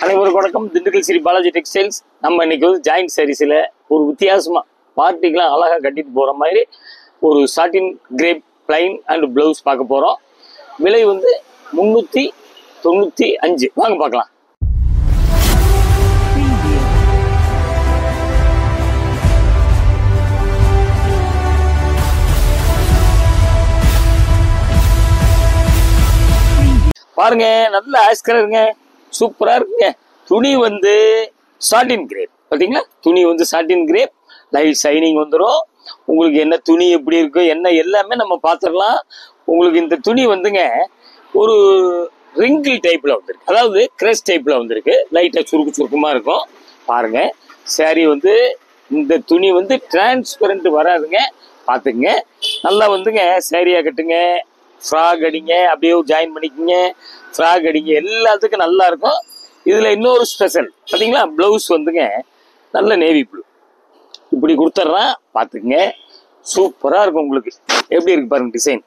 அனைவருக்கும் வணக்கம். திண்டுக்கல் ஸ்ரீ பாலாஜி டெக்ஸ்டைல்ஸ். நம்ம இன்னைக்கு வந்து ஜாயிண்ட் சாரீஸில் ஒரு வித்தியாசமா பார்ட்டிக்கெலாம் அழகாக கட்டிட்டு போகிற மாதிரி ஒரு சாட்டின் கிரேப் பிளைன் அண்ட் பிளவுஸ் பார்க்க போகிறோம். விலை வந்து 395. வாங்க பார்க்கலாம். பாருங்க, நல்ல ஆஷ் கலருங்க, சூப்பரா இருக்குங்க. துணி வந்து சாட்டின் கிரேப், பார்த்தீங்களா? துணி வந்து சாட்டின் கிரேப், லைட் ஷைனிங் வந்துடும். உங்களுக்கு என்ன துணி எப்படி இருக்கு என்ன எல்லாமே நம்ம பார்த்துடலாம். உங்களுக்கு இந்த துணி வந்துங்க ஒரு ரிங்கிள் டைப்ல வந்துருக்கு, அதாவது கிரஸ் டைப்ல வந்திருக்கு. லைட்டா சுருக்கமா இருக்கும். பாருங்க, சாரி வந்து இந்த துணி வந்து டிரான்ஸ்பரண்ட் வராதுங்க, பார்த்துக்குங்க. நல்லா வந்துங்க சாரியா கட்டுங்க, ஃப்ராக் அடிங்க, அப்படியே ஜாயின் பண்ணிக்கோங்க, ஃப்ராக் அடிங்க, எல்லாத்துக்கும் நல்லா இருக்கும். இதில் இன்னொரு ஸ்பெஷல் பார்த்தீங்களா, ப்ளவுஸ் வந்துங்க நல்ல நேவி ப்ளூ இப்படி கொடுத்துட்றான். பார்த்துக்குங்க, சூப்பராக இருக்கும். உங்களுக்கு எப்படி இருக்கு பாருங்க டிசைன்.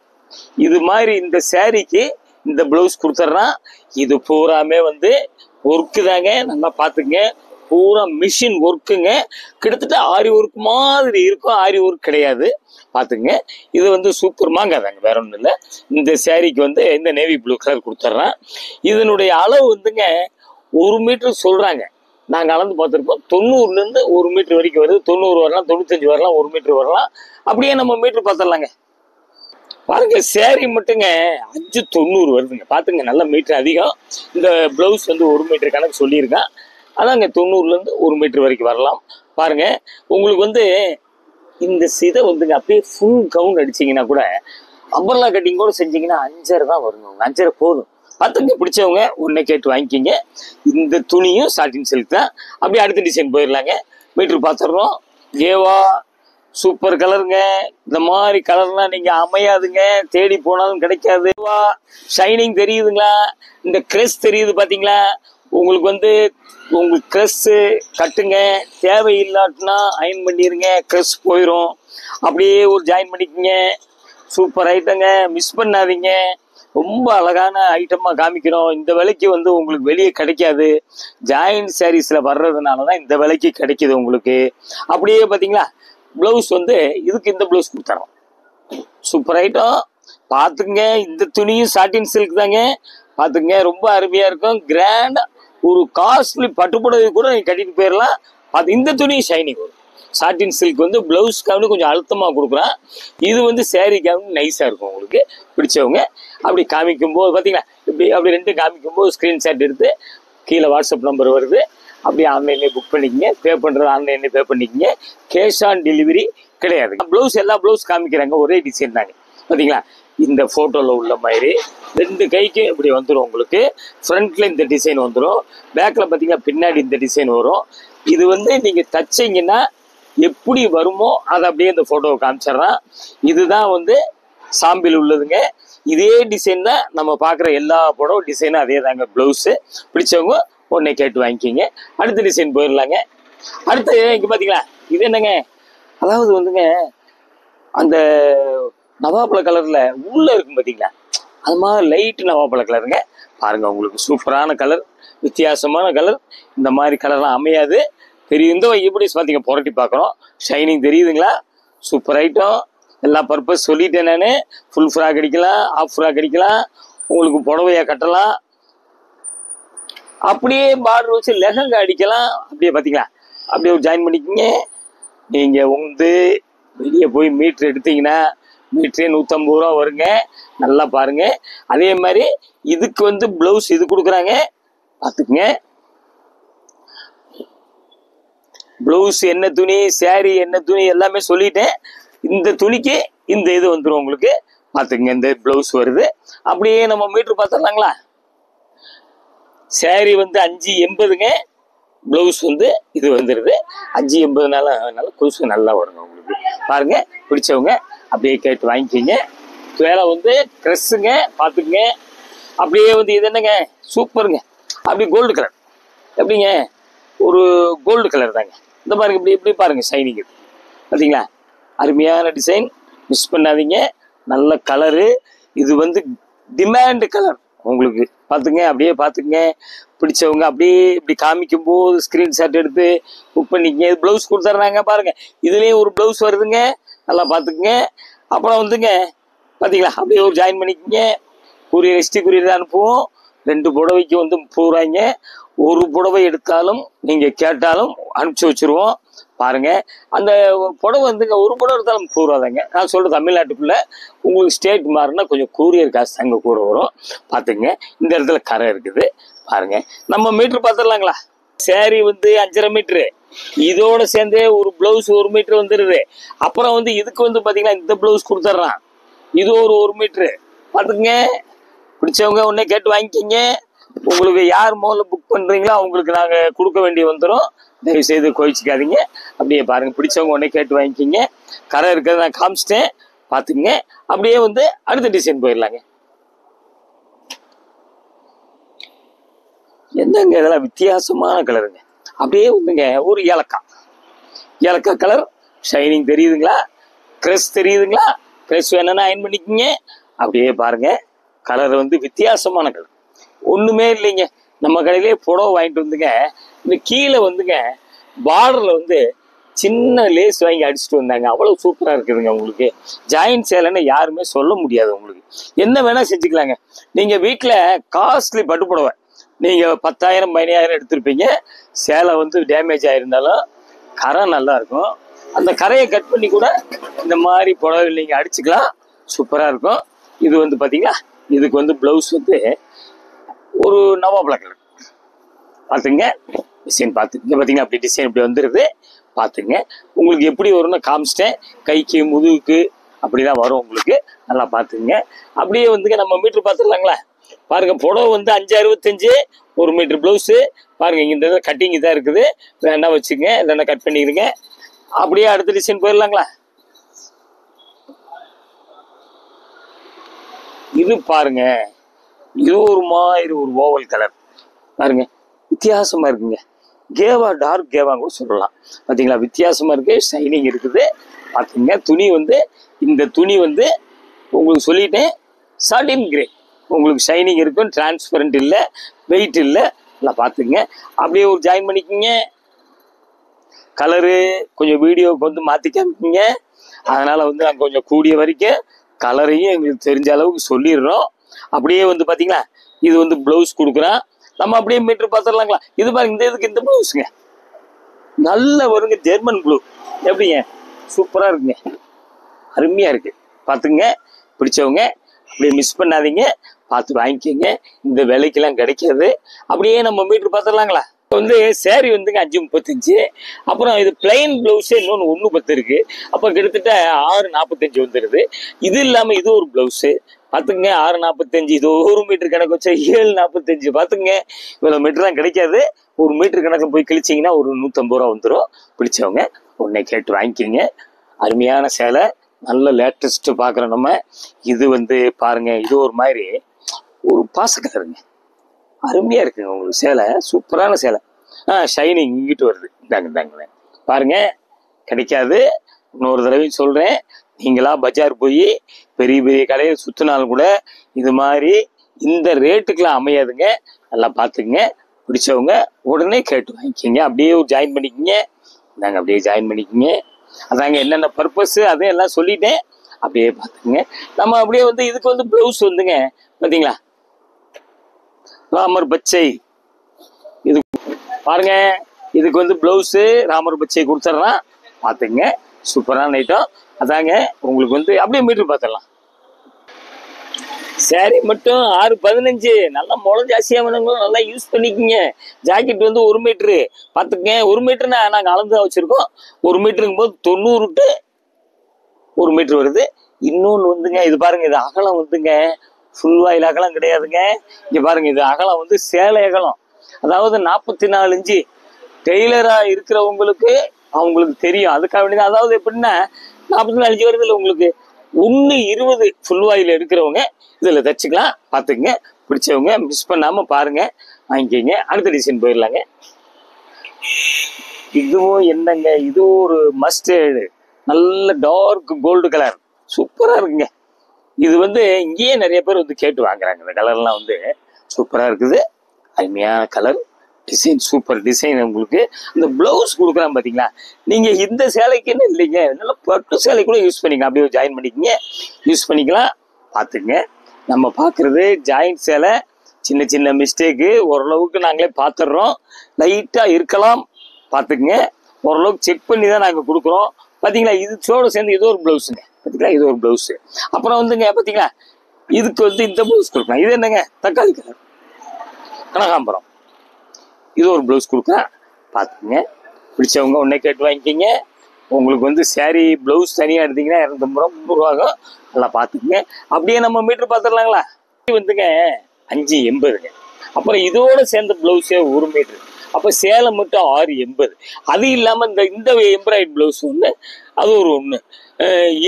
இது மாதிரி இந்த சாரீக்கு இந்த ப்ளவுஸ் கொடுத்துட்றான். இது பூராமே வந்து ஒர்க்கு தாங்க, நல்லா பார்த்துக்குங்க. பூரா மிஷின் ஒர்க்குங்க, கிட்டத்தட்ட ஆரி ஒர்க் மாதிரி இருக்கும், ஆரி ஒர்க் கிடையாது. பார்த்துங்க, இது வந்து சூப்பர் மாங்காதாங்க, வேற ஒன்றும் இல்லை. இந்த சாரீக்கு வந்து இந்த நேவி ப்ளூ கலர் கொடுத்துட்றேன். இதனுடைய அளவு வந்துங்க 1 மீட்டர் சொல்கிறாங்க. நாங்கள் அளந்து பார்த்துருப்போம். 90லேருந்து 1 மீட்டர் வரைக்கும் வருது. 90 வரலாம், 95 வரலாம், 1 மீட்டர் வரலாம். அப்படியே நம்ம மீட்டர் பார்த்துடலாங்க. பாருங்க, சேரீ மட்டுங்க 590 வருதுங்க. பார்த்துங்க, நல்ல மீட்டர் அதிகம். இந்த ப்ளவுஸ் வந்து 1 மீட்டர் கணக்கு சொல்லியிருக்கேன். அதாங்க 90லேருந்து 1 மீட்டர் வரைக்கும் வரலாம். பாருங்க, உங்களுக்கு வந்து இந்த சிதை வந்துங்க அப்படியே ஃபுல் கவுன் அடிச்சிங்கன்னா கூட, அம்பர்லா கட்டிங் கூட செஞ்சிங்கன்னா 5.5 தான் வருங்க. 5.5 போதும். பார்த்துங்க, பிடிச்சவங்க ஒன்றை கேட்டு வாங்கிக்கிங்க. இந்த துணியும் சாட்டின் சில்க் தான். அப்படியே அடுத்த டிசைன் போயிடலாங்க. மீட்ரு பார்த்துடுறோம். ஏவா சூப்பர் கலருங்க. இந்த மாதிரி கலர்லாம் நீங்கள் அமையாதுங்க, தேடி போனாலும் கிடைக்காது. ஷைனிங் தெரியுதுங்களா? இந்த கிரெஸ் தெரியுது பார்த்தீங்களா? உங்களுக்கு வந்து உங்களுக்கு க்ரெஸ்ஸு கட்டுங்க, தேவையில்லாட்டினா அயன் பண்ணிடுங்க, க்ரெஸ் போயிடும். அப்படியே ஒரு ஜாயின் பண்ணிக்கோங்க. சூப்பர் ஐட்டங்க, மிஸ் பண்ணாதீங்க. ரொம்ப அழகான ஐட்டமாக காமிக்கிறோம். இந்த விலைக்கு வந்து உங்களுக்கு வெளியே கிடைக்காது. ஜாயிண்ட் சாரீஸில் வர்றதுனால தான் இந்த விலைக்கு கிடைக்கிது உங்களுக்கு. அப்படியே பார்த்தீங்களா, ப்ளவுஸ் வந்து இதுக்கு இந்த ப்ளவுஸ் கொடுத்துறோம். Super item. பார்த்துங்க, இந்த துணியும் சாட்டின் சில்க் தாங்க. பார்த்துங்க, ரொம்ப அருமையாக இருக்கும். கிராண்ட் ஒரு காஸ்ட்லி பட்டுப்புடவை கூட நீங்கள் கட்டிட்டு போயிடலாம். அது இந்த துணி ஷைனிங் வரும். சாட்டின் சில்க் வந்து ப்ளவுஸ்க்காக கொஞ்சம் அழுத்தமாக கொடுக்குறான். இது வந்து சேரீக்காக நைஸாக இருக்கும். உங்களுக்கு பிடிச்சவங்க அப்படி காமிக்கும்போது பார்த்தீங்களா, இப்படி அப்படி 2 காமிக்கும்போது ஸ்க்ரீன்ஷாட் எடுத்து கீழே வாட்ஸ்அப் நம்பர் வருது. அப்படியே ஆன்லைன்லேயே புக் பண்ணிக்கங்க. பே பண்ணுறது ஆன்லைன்லேயே பே பண்ணிக்கங்க. கேஷ் ஆன் டெலிவரி கிடையாது. ப்ளவுஸ் எல்லா ப்ளவுஸ் காமிக்கிறாங்க, ஒரே டிசைன் தாங்க. பார்த்தீங்களா, இந்த ஃபோட்டோவில் உள்ள மாதிரி 2 கைக்கும் இப்படி வந்துடும். உங்களுக்கு ஃப்ரண்ட்டில் இந்த டிசைன் வந்துடும், பேக்கில் பார்த்தீங்கன்னா பின்னாடி இந்த டிசைன் வரும். இது வந்து நீங்கள் தச்சிங்கன்னா எப்படி வருமோ அதை அப்படியே இந்த ஃபோட்டோவை காமிச்சிட்றான். இதுதான் வந்து சாம்பிள் உள்ளதுங்க. இதே டிசைன் தான் நம்ம பார்க்குற எல்லா புடவை டிசைனும் அதே தாங்க. ப்ளவுஸு பிடிச்சவங்க ஒன்றை கேட்டு வாங்கிக்கிங்க. அடுத்த டிசைன் போயிடலாங்க. அடுத்து இங்கே பார்த்தீங்களா, இது என்னங்க, அதாவது வந்துங்க அந்த நவாப்பழ கலரில் உள்ளே இருக்கும் பார்த்தீங்களா, அது மாதிரி லைட்டு நவாப்பழ கலருங்க. பாருங்கள், உங்களுக்கு சூப்பரான கலர், வித்தியாசமான கலர். இந்த மாதிரி கலர்லாம் அமையாது. தெரியும். இந்த இப்படி பார்த்தீங்க, புரட்டி பார்க்குறோம். ஷைனிங் தெரியுதுங்களா? Super item. எல்லா பர்பஸ் சொல்லிட்டேன் நான். ஃபுல் ஃப்ராக் அடிக்கலாம், ஆஃப் ஃப்ராக் அடிக்கலாம், உங்களுக்கு புடவையாக கட்டலாம், அப்படியே பார்டர் வச்சு லெஹங்கா அடிக்கலாம். அப்படியே பார்த்தீங்களா, அப்படியே ஒரு ஜாயின் பண்ணிக்கிங்க. நீங்கள் வந்து வெளியே போய் மீட்ரு எடுத்தீங்கன்னா மீட்டரே 150 ரூபா வருங்க. நல்லா பாருங்க. அதே மாதிரி இதுக்கு வந்து ப்ளவுஸ் இது கொடுக்குறாங்க, பார்த்துக்குங்க. ப்ளவுஸ் என்ன துணி, சாரி என்ன துணி எல்லாமே சொல்லிட்டேன். இந்த துணிக்கு இந்த இது வந்துடும் உங்களுக்கு. பார்த்துக்குங்க, இந்த ப்ளவுஸ் வருது. அப்படியே நம்ம மீட்ரு பார்த்துடலாங்களா. சாரி வந்து 580ங்க, ப்ளவுஸ் வந்து இது வந்துடுது 580. அதனால கொலுசு நல்லா வருங்க உங்களுக்கு. பாருங்க, பிடிச்சவங்க அப்படியே கேட்டு வாங்கிக்கிங்க. வேலை வந்து க்ரெஸ்ஸுங்க, பார்த்துக்குங்க. அப்படியே வந்து இது என்னங்க, சூப்பருங்க. அப்படி கோல்டு கலர், எப்படிங்க, ஒரு கோல்டு கலர் தாங்க. இந்த பாருங்க, இப்படி இப்படி பாருங்க, ஷைனிங் இது பார்த்தீங்களா, அருமையான டிசைன், மிஸ் பண்ணாதீங்க. நல்ல கலரு. இது வந்து டிமாண்ட் கலர், உங்களுக்கு. பார்த்துங்க, அப்படியே பார்த்துங்க. பிடிச்சவங்க அப்படியே இப்படி காமிக்கும் போது ஸ்க்ரீன்ஷாட் எடுத்து புக் பண்ணிக்கங்க. இது ப்ளவுஸ் கொடுத்துட்றாங்க பாருங்க. இதுலேயும் ஒரு ப்ளவுஸ் வருதுங்க, நல்லா பார்த்துக்குங்க. அப்புறம் வந்துங்க பார்த்தீங்களா, அப்படியே ஒரு ஜாயின் பண்ணிக்கங்க. கூரியர் எஸ்டி கூரியர் தான் அனுப்புவோம். 2 புடவைக்கு வந்து 30 ரூபாய்ங்க. ஒரு புடவை எடுத்தாலும் நீங்கள் கேட்டாலும் அனுப்பிச்சி வச்சுருவோம். பாருங்க, அந்த புடவை வந்துங்க ஒரு புடவை எடுத்தாலும் 30 ரூபா தாங்க. நான் சொல்கிறது தமிழ்நாட்டுக்குள்ள. உங்களுக்கு ஸ்டேட் மாறினா கொஞ்சம் கூரியர் காசு அங்கே கூட வரும். பார்த்துங்க, இந்த இடத்துல கரை இருக்குது பாருங்க. நம்ம மீட்ரு பார்த்துடலாங்களா? சேரீ வந்து 5.5 மீட்ரு, இதோட சேர்ந்து ஒரு பிளவுஸ் 1 மீட்ரு வந்துடுது. அப்புறம் வந்து இதுக்கு வந்து பார்த்தீங்கன்னா இந்த பிளவுஸ் கொடுத்துட்றான், இது ஒரு 1 மீட்ரு. பார்த்துங்க, பிடிச்சவங்க உடனே கேட்டு வாங்கிக்கிங்க. உங்களுக்கு யார் முதல்ல புக் பண்ணுறீங்களோ அவங்களுக்கு நாங்கள் கொடுக்க வேண்டி வந்துடும். தயவுசெய்து கோயிச்சிக்காதீங்க. அப்படியே பாருங்கள், பிடிச்சவங்க உடனே கேட்டு வாங்கிக்கிங்க. கரை இருக்கிறத நான் காமிச்சிட்டேன், பார்த்துங்க. அப்படியே வந்து அடுத்த டிசைன் போயிடலாங்க. என்னங்க இதெல்லாம் வித்தியாசமான கலருங்க. அப்படியே வந்துங்க ஒரு ஏலக்காய் கலர். ஷைனிங் தெரியுதுங்களா? க்ரெஸ் தெரியுதுங்களா? க்ரெஸ் வேணும்னா அயன் பண்ணிக்கோங்க. அப்படியே பாருங்க, கலர் வந்து வித்தியாசமான கலர். ஒன்றுமே இல்லைங்க, நம்ம கடையிலே புடவை வாங்கிட்டு வந்துங்க. இந்த கீழே வந்துங்க பார்டரில் வந்து சின்ன லேஸ் வாங்கி அடிச்சுட்டு வந்தாங்க. அவ்வளோ சூப்பராக இருக்குதுங்க. உங்களுக்கு ஜாயின்ட் சேலைன்னு யாருமே சொல்ல முடியாது. உங்களுக்கு என்ன வேணால் செஞ்சுக்கலாங்க. நீங்கள் வீட்டில் காஸ்ட்லி பட்டு புடவை நீங்கள் 10,000 15,000 எடுத்திருப்பீங்க. சேலை வந்து டேமேஜ் ஆகிருந்தாலும் கரை நல்லா இருக்கும். அந்த கரையை கட் பண்ணி கூட இந்த மாதிரி புடவை நீங்கள் அடிச்சுக்கலாம், சூப்பராக இருக்கும். இது வந்து பார்த்தீங்களா, இதுக்கு வந்து ப்ளவுஸ் வந்து ஒரு நவாப்பழ கலர். பார்த்துங்க, டிசைன் பார்த்துங்க. பார்த்தீங்கன்னா அப்படி டிசைன் இப்படி வந்துடுது. பார்த்துங்க, உங்களுக்கு எப்படி வரும்னு காமிச்சிட்டேன். கைக்கு முதுகுக்கு அப்படி தான் வரும் உங்களுக்கு. நல்லா பார்த்துங்க. அப்படியே வந்துங்க நம்ம மீட்ரு பார்த்துடலாங்களா? பாருங்க, புடவை வந்து 5.65, 1 மீட்ரு ப்ளவுஸு. பாருங்க, இங்கே இந்த கட்டிங் தான் இருக்குது. வேணா வச்சுங்க, இல்லைன்னா கட் பண்ணிடுங்க. அப்படியே அடுத்த டிசைன் போயிடலாங்களா? இது பாருங்க, இது ஒரு மாதிரி ஒரு ஓவல் கலர். பாருங்க, வித்தியாசமா இருக்குங்க. கேவா, டார்க் கேவான்னு கூட சொல்லலாம். பார்த்தீங்களா, வித்தியாசமா இருக்கு. ஷைனிங் இருக்குது. பார்த்துங்க, துணி வந்து இந்த துணி வந்து உங்களுக்கு சொல்லிட்டேன், சாட்டின் கிரே. உங்களுக்கு ஷைனிங் இருக்கும், டிரான்ஸ்பரண்ட் இல்லை, வெயிட் இல்லை. நல்லா பார்த்துங்க. அப்படியே ஒரு ஜாயின் பண்ணிக்கோங்க. கலரு கொஞ்சம் வீடியோவுக்கு வந்து மாற்றி காமிக்கிங்க. அதனால் வந்து நாங்கள் கொஞ்சம் கூடிய வரைக்கும் கலரையும் எங்களுக்கு தெரிஞ்ச அளவுக்கு சொல்லிடுறோம். அப்படியே வந்து பார்த்தீங்களா, இது வந்து ப்ளவுஸ் கொடுக்குறோம். நம்ம அப்படியே மீட்ரு பார்த்துடலாங்களா? இது பாருங்க, இந்த இதுக்கு இந்த ப்ளவுஸுங்க நல்ல வருங்க. ஜெர்மன் ப்ளூ எப்படிங்க, சூப்பராக இருக்குங்க, அருமையாக இருக்குது. பார்த்துங்க, பிடிச்சவங்க அப்படியே மிஸ் பண்ணாதீங்க, பார்த்து வாங்கிக்கோங்க. இந்த விலைக்கெல்லாம் கிடைக்காது. அப்படியே நம்ம மீட்ரு பார்த்துடலாங்களா? வந்து சேரீ வந்துங்க 5.35. அப்புறம் இது பிளைன் ப்ளவுஸே இன்னொன்று 1.10 இருக்குது. அப்போ கிட்டத்தட்ட 6.45 வந்துடுது. இது இல்லாமல் இது ஒரு ப்ளவுஸு. பார்த்துங்க, 6.45. இது 1 மீட்டர் கணக்கு வச்சா 7.45. பார்த்துங்க, இவ்வளோ மீட்டர்லாம் கிடைக்காது. 1 மீட்டர் கணக்கில் போய் கிழிச்சிங்கன்னா ஒரு 150 ரூபா வந்துடும். பிடிச்சவங்க உடனே கேட்டு வாங்கிக்கிங்க. அருமையான சேலை, நல்ல லேட்டஸ்ட்டு பார்க்குறோம் நம்ம. இது வந்து பாருங்க, இது ஒரு மாதிரி ஒரு பாசக்கலருங்க, அருமையாக இருக்குங்க. உங்களுக்கு சேலை சூப்பரான சேலை. ஷைனிங் இங்கிட்டு வருது. இந்தாங்க பாருங்க, கிடைக்காது. இன்னொரு தடவையும் சொல்கிறேன், நீங்களா பஜார் போய் பெரிய பெரிய கடையில் சுற்றினாலும் கூட இது மாதிரி இந்த ரேட்டுக்கெலாம் அமையாதுங்க. நல்லா பார்த்துக்குங்க. பிடிச்சவங்க உடனே கேட்டு வாங்கிக்கிங்க. அப்படியே ஒரு ஜாயின் பண்ணிக்கிங்க. இந்தாங்க அப்படியே ஜாயின் பண்ணிக்கிங்க. அதாங்க என்னென்ன பர்பஸ்ஸு அதையும் எல்லாம் சொல்லிட்டேன். அப்படியே பார்த்துக்குங்க. நம்ம அப்படியே வந்து இதுக்கு வந்து ப்ளவுஸ் வந்துங்க பார்த்தீங்களா, ராமர் பச்சை. இது பாருங்க, இதுக்கு வந்து ப்ளவுஸு ராமர் பச்சை கொடுத்துட்றான். பார்த்துங்க, சூப்பரான ஐட்டம். அதாங்க உங்களுக்கு வந்து அப்படியே மீட்ரு பார்த்துடலாம். சேரீ மட்டும் 6.15. நல்லா முளை ஜாஸ்தியானவங்களும் நல்லா யூஸ் பண்ணிக்கோங்க. ஜாக்கெட் வந்து 1 மீட்ரு. பார்த்துக்கங்க, 1 மீட்டருன்னா நாங்கள் அளந்து தான் வச்சுருக்கோம். 1 மீட்டருங்கும் போது 90 to 1 மீட்ரு வருது. இன்னொன்று வந்துங்க, இது பாருங்க, இது அகலம் வந்துங்க ஃபுல் வாயில் அகலம் கிடையாதுங்க. இங்கே பாருங்க, இது அகலம் வந்து சேலை அகலம். அதாவது 44 இன்ச்சு. டெய்லராக இருக்கிறவங்களுக்கு அவங்களுக்கு தெரியும். அதுக்காக வேண்டியது. அதாவது எப்படின்னா 44 இன்ச்சு வருது இல்லை உங்களுக்கு. 1.20 ஃபுல் வாயில் எடுக்கிறவங்க இதில் தைச்சிக்கலாம். பார்த்துக்குங்க. பிடிச்சவங்க மிஸ் பண்ணாமல் பாருங்கள், வாங்கிக்கிங்க. அடுத்த டிசைன் போயிடலாங்க. இதுவும் என்னங்க, இதுவும் ஒரு மஸ்டர்டு, நல்ல டார்க் கோல்டு கலர், சூப்பராக இருக்குங்க. இது வந்து இங்கேயே நிறைய பேர் வந்து கேட்டு வாங்குறாங்க. இந்த கலர்லாம் வந்து சூப்பராக இருக்குது, அருமையான கலர், டிசைன் சூப்பர் டிசைன். உங்களுக்கு இந்த பிளவுஸ் கொடுக்குறான் பார்த்தீங்களா, நீங்கள் இந்த சேலைக்குன்னு இல்லைங்க, நல்லா பட்டு சேலை கூட யூஸ் பண்ணிக்கலாம். அப்படியே ஜாயின் பண்ணிக்கிங்க, யூஸ் பண்ணிக்கலாம். பார்த்துங்க, நம்ம பார்க்குறது ஜாயின்ட் சேலை, சின்ன சின்ன மிஸ்டேக்கு ஓரளவுக்கு நாங்களே பார்த்துடுறோம், லைட்டாக இருக்கலாம், பார்த்துக்குங்க. ஓரளவுக்கு செக் பண்ணி தான் நாங்கள் கொடுக்குறோம். பார்த்தீங்களா, இது சோடு சேர்ந்து இது ஒரு ப்ளவுஸுங்க, பார்த்தீங்களா, இது ஒரு ப்ளவுஸு. அப்புறம் வந்துங்க பார்த்தீங்களா, இதுக்கு வந்து இந்த ப்ளவுஸ் கொடுக்கலாம். இது என்னங்க, தக்காளி கலர் கனகாம்பரம், இது ஒரு ப்ளவுஸ் கொடுக்குறேன். பார்த்துங்க, பிடிச்சவங்க உடனே கேட்டு வாங்கிக்கிங்க. உங்களுக்கு வந்து சாரீ ப்ளவுஸ் தனியாக எடுத்தீங்கன்னா 250 ரூபா 300 ரூபாங்க. நல்லா பார்த்துக்குங்க. அப்படியே நம்ம மீட்ரு பார்த்துடலாங்களா, வந்துங்க 580. அப்புறம் இதோட சேர்ந்த ப்ளவுஸே 1 மீட்ரு, அப்போ சேலை மட்டும் 680. அது இல்லாமல் இந்த எம்ப்ராய்டு ப்ளவுஸ் ஒன்று, அது ஒரு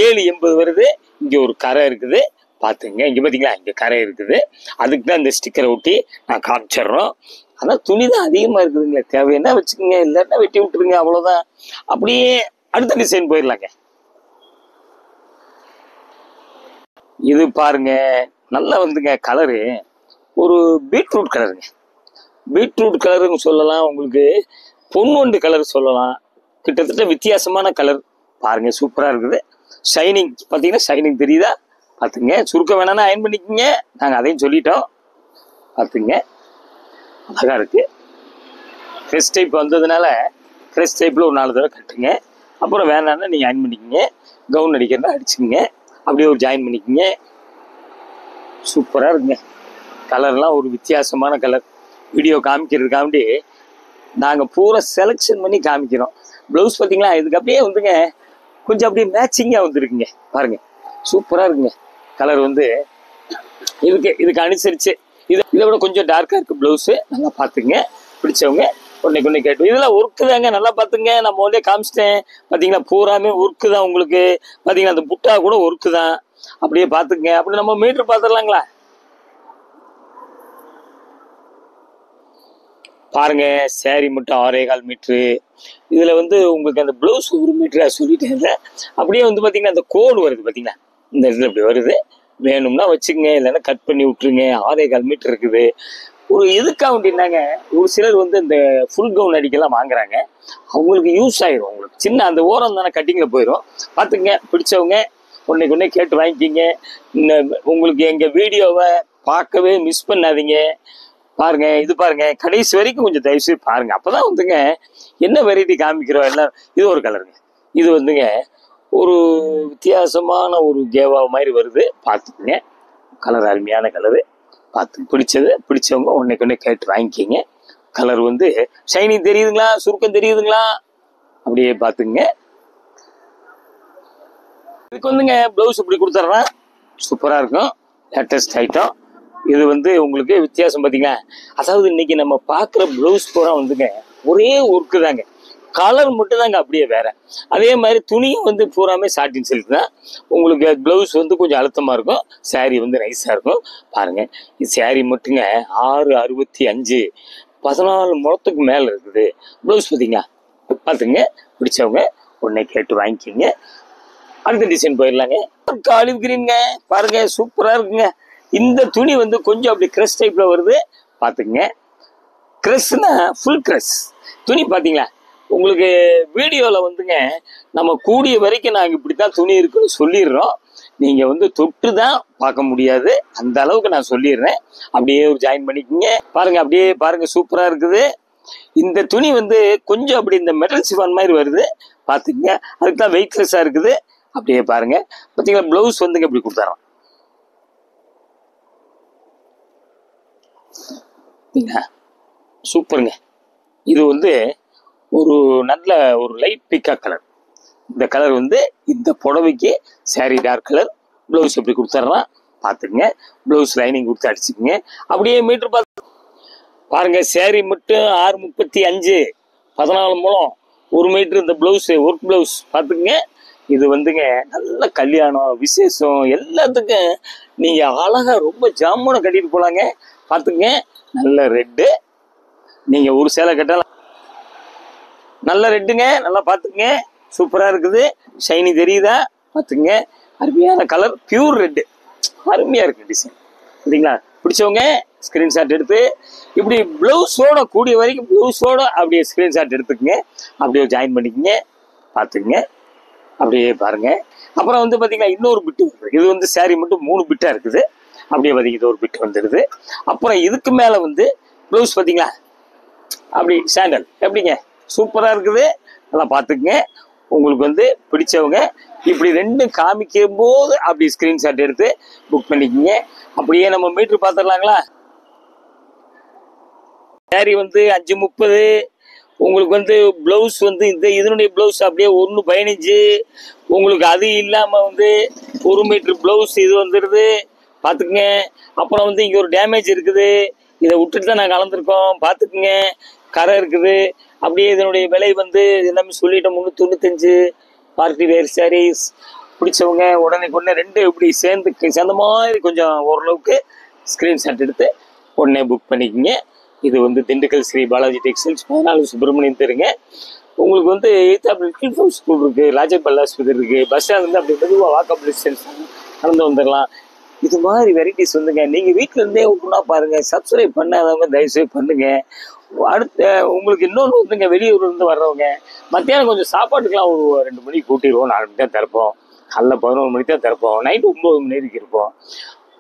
780 வருது. இங்கே ஒரு கரை இருக்குது, பார்த்துங்க. இங்கே பார்த்தீங்களா, இங்கே கரை இருக்குது. அதுக்கு தான் இந்த ஸ்டிக்கரை ஒட்டி நான் காமிச்சிட்றோம். ஆனால் துணி தான் அதிகமாக இருக்குதுங்களே, தேவைன்னா வச்சுக்கோங்க, இல்லைன்னா வெட்டி விட்டுருங்க, அவ்வளோதான். அப்படியே அடுத்த டிசைன் போயிடலாங்க. இது பாருங்க, நல்லா வந்துங்க கலரு ஒரு பீட்ரூட் கலருங்க, பீட்ரூட் கலருங்க சொல்லலாம், உங்களுக்கு பொன்வண்டு கலர் சொல்லலாம். கிட்டத்தட்ட வித்தியாசமான கலர் பாருங்க, சூப்பராக இருக்குது. ஷைனிங் பார்த்தீங்கன்னா, ஷைனிங் தெரியுதா, பார்த்துங்க. சுருக்க வேணான்னா அயன் பண்ணிக்கோங்க, நாங்கள் அதையும் சொல்லிட்டோம். பார்த்துங்க, அழகாக இருக்குது. க்ரெஸ் டைப் வந்ததுனால க்ரெஸ் டைப்பில் ஒரு 4 தடவை கட்டுங்க. அப்புறம் வேணான்னா நீங்கள் அயன் பண்ணிக்கோங்க, கவுன் அடிக்கிறதா அடிச்சுக்கோங்க, அப்படியே ஒரு ஜாயின் பண்ணிக்கோங்க. சூப்பராக இருக்குங்க. கலர்லாம் ஒரு வித்தியாசமான கலர். வீடியோ காமிக்கிறதுக்காண்டி நாங்கள் பூரா செலெக்ஷன் பண்ணி காமிக்கிறோம். ப்ளவுஸ் பார்த்தீங்களா, இதுக்கு அப்படியே வந்துங்க கொஞ்சம் அப்படியே மேட்சிங்காக வந்துருக்குங்க. பாருங்கள், சூப்பராக இருக்குங்க. கலர் வந்து இதுக்கு அனுசரித்து இதை விட கொஞ்சம் டார்க்காக இருக்குது ப்ளவுஸு. நல்லா பார்த்துங்க, பிடிச்சவங்க ஒன்றைக்கு கேட்டு. இதெல்லாம் ஒர்க்கு தாங்க, நல்லா பார்த்துங்க. நம்ம ஒன்றே காமிச்சிட்டேன் பார்த்தீங்களா, பூராமே ஒர்க்கு தான் உங்களுக்கு. பார்த்தீங்கன்னா அந்த புட்டா கூட ஒர்க்கு தான். அப்படியே பார்த்துங்க. அப்படி நம்ம மீட்ரு பார்த்துடலாங்களா, பாருங்க. சேரீ மட்டும் 6.25 மீட்ரு. இதில் வந்து உங்களுக்கு அந்த ப்ளவுஸ் 1 மீட்டராக சொல்லிட்டேன். அப்படியே வந்து பார்த்தீங்கன்னா அந்த கோடு வருது பார்த்தீங்களா, இந்த இடத்துல இப்படி வருது. வேணும்னா வச்சுக்கோங்க, இல்லைன்னா கட் பண்ணி விட்டுருங்க. 6.25 மீட்டர் இருக்குது. ஒரு எதுக்காக அப்படின்னாங்க, ஒரு சிலர் வந்து இந்த ஃபுல் கவுன் அடிக்கலாம் வாங்குறாங்க, அவங்களுக்கு யூஸ் ஆயிடும். உங்களுக்கு சின்ன அந்த ஓரம் தானே கட்டிங்கில் போயிடும். பார்த்துங்க, பிடிச்சவங்க ஒன்றைக்கு கேட்டு வாங்கிக்கிங்க. உங்களுக்கு எங்கள் வீடியோவை பார்க்கவே மிஸ் பண்ணாதீங்க. பாருங்க, இது பாருங்க, கடைசி வரைக்கும் கொஞ்சம் தயவுசெய்து பாருங்க, அப்பதான் வந்துங்க என்ன வெரைட்டி காமிக்கிறோம் எல்லாம். இது ஒரு கலருங்க, இது வந்துங்க ஒரு வித்தியாசமான ஒரு கேவா மாதிரி வருது. பார்த்துக்குங்க, கலர் அருமையான கலரு. பார்த்து பிடிச்சவங்க ஒன்றைக்கு கேட்டு வாங்கிக்கிங்க. கலர் வந்து ஷைனிங் தெரியுதுங்களா, சுருக்கம் தெரியுதுங்களா, அப்படியே பார்த்துங்க. இதுக்கு வந்துங்க ப்ளவுஸ் இப்படி கொடுத்துட்றேன், சூப்பராக இருக்கும், லேட்டஸ்ட் ஐட்டம். இது வந்து உங்களுக்கு வித்தியாசம் பார்த்தீங்களா. அதாவது இன்னைக்கு நம்ம பார்க்குற ப்ளவுஸ் பூரா வந்துங்க ஒரே ஒர்க்கு தாங்க, கலர் மட்டும் தாங்க அப்படியே வேற. அதே மாதிரி துணியும் வந்து பூராமே சாட்டின் சில்க் தான். உங்களுக்கு ப்ளவுஸ் வந்து கொஞ்சம் அழுத்தமாக இருக்கும், சாரீ வந்து நைஸாக இருக்கும். பாருங்க, இது சாரீ மட்டுங்க 665, 14 முழத்துக்கு மேலே இருக்குது ப்ளவுஸ். பார்த்தீங்களா, பார்த்துங்க. பிடிச்சவங்க உடனே கேட்டு வாங்கிக்கிங்க. அடுத்த டிசைன் போயிடலாங்க. ஆலிவ் கிரீனுங்க, பாருங்க, சூப்பராக இருக்குங்க. இந்த துணி வந்து கொஞ்சம் அப்படி க்ரெஸ் டைப்ல வருது. பார்த்துங்க, க்ரெஸ்னா ஃபுல் க்ரெஸ் துணி. பார்த்தீங்களா, உங்களுக்கு வீடியோவில் வந்துங்க நம்ம கூடிய வரைக்கும் நாங்கள் இப்படி தான் துணி இருக்குன்னு சொல்லிடுறோம். நீங்கள் வந்து தொட்டு தான் பார்க்க முடியாது, அந்த அளவுக்கு நான் சொல்லிடுறேன். அப்படியே ஒரு ஜாயின் பண்ணிக்கோங்க. பாருங்க, அப்படியே பாருங்க, சூப்பராக இருக்குது. இந்த துணி வந்து கொஞ்சம் அப்படி இந்த மெட்டல் சிஃபான் மாதிரி வருது. பார்த்துக்கங்க, அதுக்கு தான் வெயிட்லெஸ்ஸாக இருக்குது. அப்படியே பாருங்க. பார்த்தீங்களா, ப்ளவுஸ் வந்துங்க இப்படி கொடுத்துறோம். சூப்பருங்க. இது வந்து ஒரு நல்ல ஒரு லைட் பிக்கா கலர். இந்த கலர் வந்து இந்த புடவைக்கு சாரி டார்க் கலர், ப்ளவுஸ் எப்படி கொடுத்துட்றான் பார்த்துக்குங்க. ப்ளவுஸ் லைனிங் கொடுத்து அடிச்சுக்குங்க. அப்படியே மீட்டர் பார்த்து பாருங்க, சாரி மட்டும் 635, 14 முழம், 1 மீட்டர். இந்த ப்ளவுஸு ஒர்க் ப்ளவுஸ் பார்த்துக்குங்க. இது வந்துங்க நல்ல கல்யாணம் விசேஷம் எல்லாத்துக்கும் நீங்கள் அழகாக ரொம்ப ஜாமுனை கட்டிட்டு போகலாங்க. பார்த்துக்குங்க, நல்ல ரெட்டு. நீங்கள் ஒரு சேலை கட்டால நல்ல ரெட்டுங்க, நல்லா பார்த்துக்குங்க, சூப்பராக இருக்குது. ஷைனி தெரியுதா, பார்த்துக்குங்க, அருமையான கலர், பியூர் ரெட்டு. அருமையாக இருக்குது டிசைன். சரிங்களா? பிடிச்சவங்க ஸ்க்ரீன்ஷாட் எடுத்து இப்படி ப்ளவுஸோட கூடிய வரைக்கும் ப்ளவுஸோட அப்படியே ஸ்க்ரீன்ஷாட் எடுத்துக்கங்க. அப்படியே ஜாயின் பண்ணிக்கங்க, பார்த்துக்குங்க, அப்படியே பாருங்கள். அப்புறம் வந்து பார்த்தீங்கன்னா இன்னொரு பிட்டு வருது. இது வந்து சாரீ மட்டும் 3 பிட்டாக இருக்குது. அப்படியே பார்த்தீங்கன்னா இது ஒரு பிட்டு வந்துடுது. அப்புறம் இதுக்கு மேலே வந்து ப்ளவுஸ் பார்த்தீங்களா, அப்படி சாண்டல் எப்படிங்க சூப்பராக இருக்குது. நல்லா பார்த்துக்குங்க. உங்களுக்கு வந்து பிடிச்சவங்க இப்படி 2 காமிக்கும் போது அப்படி ஸ்க்ரீன்ஷாட் எடுத்து புக் பண்ணிக்கோங்க. அப்படியே நம்ம மீட்ரு பார்த்துடலாங்களா? சாரி வந்து 5:30. உங்களுக்கு வந்து ப்ளவுஸ் வந்து இதனுடைய ப்ளவுஸ் அப்படியே 1:15. உங்களுக்கு அது இல்லாமல் வந்து 1 மீட்ரு ப்ளவுஸ் இது வந்துடுது, பார்த்துக்குங்க. அப்புறம் வந்து இங்கே ஒரு டேமேஜ் இருக்குது, இதை விட்டுட்டு தான் நாங்கள் கலந்துருக்கோம், பார்த்துக்குங்க. கரை இருக்குது. அப்படியே இதனுடைய விலை வந்து எல்லாமே சொல்லிட்டோம், 395. பார்ட்டி வேர் சாரீஸ் பிடிச்சவங்க உடனே 2 இப்படி சேர்ந்த மாதிரி கொஞ்சம் ஓரளவுக்கு ஸ்க்ரீன்ஷாட் எடுத்து உடனே புக் பண்ணிக்கோங்க. இது வந்து திண்டுக்கல் ஸ்ரீ பாலாஜி டெக்ஸ்டைல்ஸ் 14 சுப்பிரமணியம் தெருங்க. உங்களுக்கு வந்து லிட்டில் ஸ்கூல் இருக்குது, ராஜபல் ஆஸ்பத்திரி இருக்குது, பஸ் ஸ்டாண்ட் வந்து அப்படி மெதுவாக வாக்கப் டிஸ்டன்ஸ் நடந்து வந்துடலாம். இது மாதிரி வெரைட்டிஸ் வந்துங்க. நீங்கள் வீட்டில் இருந்தே ஒன்றுனா பாருங்கள். சப்ஸ்கிரைப் பண்ணாதவங்க தயவுசெய்து பண்ணுங்கள். அடுத்த உங்களுக்கு இன்னொன்று வந்துங்க, வெளியூர்லேருந்து வர்றவங்க மத்தியானம் கொஞ்சம் சாப்பாட்டுக்கெலாம் ஒரு 2 மணிக்கு கூட்டிடுவோம். 4 மணி தான் திறப்போம். காலைல 11 மணிக்கு தான் திறப்போம். நைட்டு 9 மணி வரைக்கும் இருப்போம்.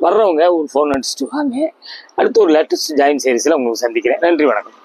வர்றவங்க ஒரு ஃபோன் அடிச்சுட்டு வாங்க. அடுத்து ஒரு லேட்டஸ்ட் ஜாயின் சீரிஸில் உங்களுக்கு சந்திக்கிறேன். நன்றி, வணக்கம்.